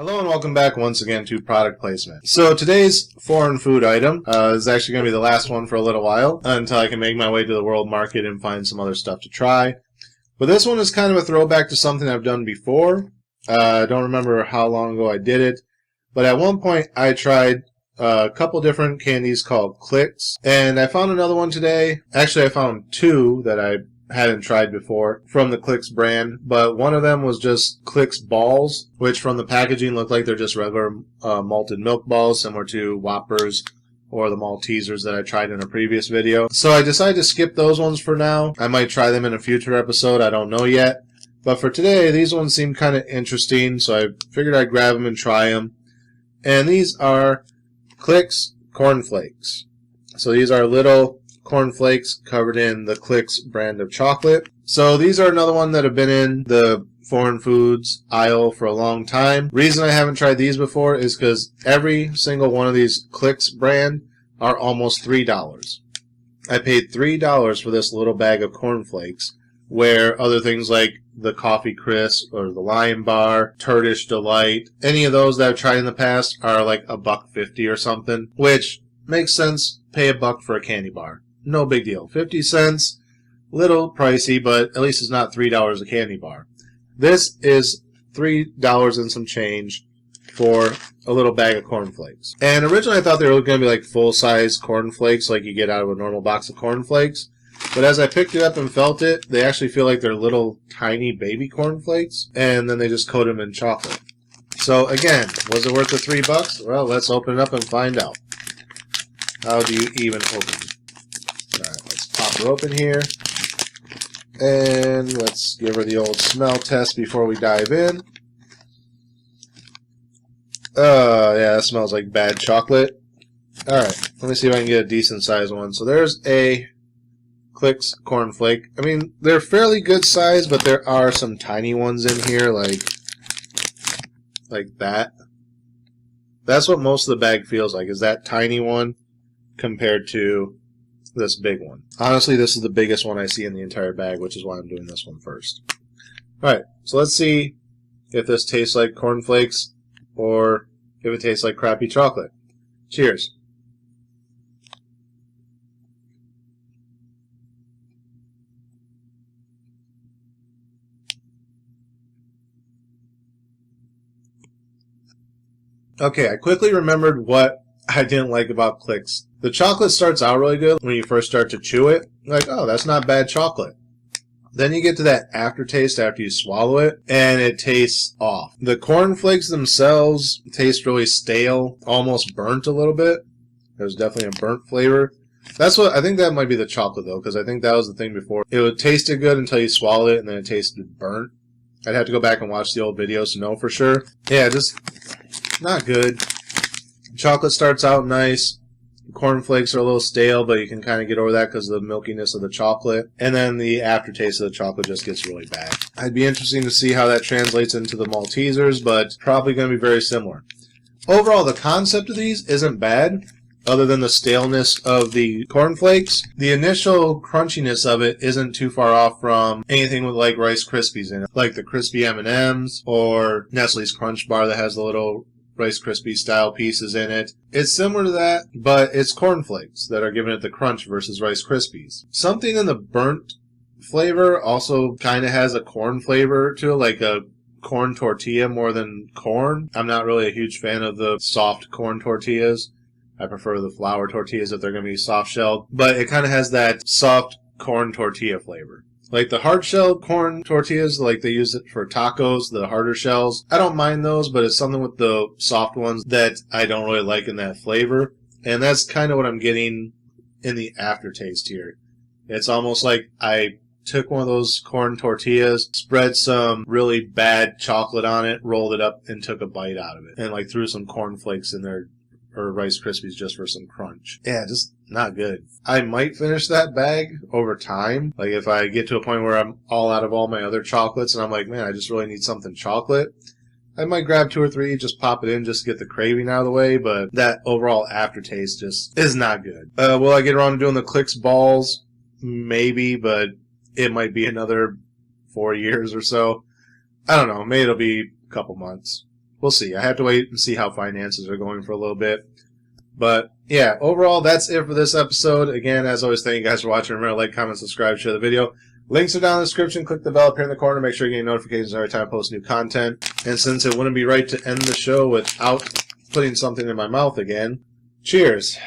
Hello and welcome back once again to product placement. So today's foreign food item is actually going to be the last one for a little while until I can make my way to the world market and find some other stuff to try. But this one is kind of a throwback to something I've done before. I don't remember how long ago I did it, but at one point I tried a couple different candies called Kliks, and I found another one today. Actually, I found two that I hadn't tried before from the Kliks brand, but one of them was just Kliks balls, which from the packaging look like they're just regular malted milk balls, similar to Whoppers or the Maltesers that I tried in a previous video. So I decided to skip those ones for now. I might try them in a future episode, I don't know yet. But for today, these ones seem kind of interesting, so I figured I'd grab them and try them. And these are Kliks cornflakes. So these are little cornflakes covered in the Kliks brand of chocolate. So these are another one that have been in the foreign foods aisle for a long time. Reason I haven't tried these before is because every single one of these Kliks brand are almost $3. I paid $3 for this little bag of cornflakes, where other things like the Coffee Crisp or the Lion Bar, Turkish Delight, any of those that I've tried in the past are like $1.50 or something, which makes sense. Pay $1 for a candy bar. No big deal. 50 cents, little pricey, but at least it's not $3 a candy bar. This is $3 and some change for a little bag of cornflakes. And originally I thought they were going to be like full-size cornflakes like you get out of a normal box of cornflakes. But as I picked it up and felt it, they actually feel like they're little tiny baby cornflakes, and then they just coat them in chocolate. So again, was it worth the $3? Well, let's open it up and find out. How do you even open it? Alright, let's pop her open here. And let's give her the old smell test before we dive in. Yeah, that smells like bad chocolate. Alright, let me see if I can get a decent sized one. So there's a Kliks cornflake. I mean, they're fairly good size, but there are some tiny ones in here, like that. That's what most of the bag feels like, is that tiny one compared to this big one. Honestly, this is the biggest one I see in the entire bag, which is why I'm doing this one first. Alright, so let's see if this tastes like cornflakes or if it tastes like crappy chocolate. Cheers. Okay, I quickly remembered what I didn't like about Kliks. The chocolate starts out really good when you first start to chew it. Like, oh, that's not bad chocolate. Then you get to that aftertaste after you swallow it, and it tastes off. The cornflakes themselves taste really stale, almost burnt a little bit. There's definitely a burnt flavor. That's what I think that might be the chocolate though, because I think that was the thing before. It would taste good until you swallow it, and then it tasted burnt. I'd have to go back and watch the old videos to know for sure. Yeah, just not good. Chocolate starts out nice. Cornflakes are a little stale, but you can kind of get over that because of the milkiness of the chocolate. And then the aftertaste of the chocolate just gets really bad. I'd be interested to see how that translates into the Maltesers, but probably going to be very similar. Overall, the concept of these isn't bad, other than the staleness of the cornflakes. The initial crunchiness of it isn't too far off from anything with like Rice Krispies in it, like the crispy M&Ms or Nestle's Crunch Bar that has the little Rice Krispie style pieces in it. It's similar to that, but it's cornflakes that are giving it the crunch versus Rice Krispies. Something in the burnt flavor also kind of has a corn flavor to it, like a corn tortilla more than corn. I'm not really a huge fan of the soft corn tortillas. I prefer the flour tortillas if they're going to be soft shelled, but it kind of has that soft corn tortilla flavor. Like the hard-shelled corn tortillas, like they use it for tacos, the harder shells. I don't mind those, but it's something with the soft ones that I don't really like in that flavor. And that's kind of what I'm getting in the aftertaste here. It's almost like I took one of those corn tortillas, spread some really bad chocolate on it, rolled it up, and took a bite out of it. And like threw some cornflakes in there, or Rice Krispies just for some crunch. Yeah, just not good. I might finish that bag over time. Like if I get to a point where I'm all out of all my other chocolates and I'm like, man, I just really need something chocolate, I might grab 2 or 3, just pop it in just to get the craving out of the way, but that overall aftertaste just is not good. Will I get around to doing the Kliks balls? Maybe, but it might be another 4 years or so. I don't know. Maybe it'll be a couple months. we'll see. I have to wait and see how finances are going for a little bit. But yeah, overall, that's it for this episode. Again, as always, thank you guys for watching. Remember to like, comment, subscribe, share the video. Links are down in the description. Click the bell up here in the corner. Make sure you're getting notifications every time I post new content. And since it wouldn't be right to end the show without putting something in my mouth again, cheers.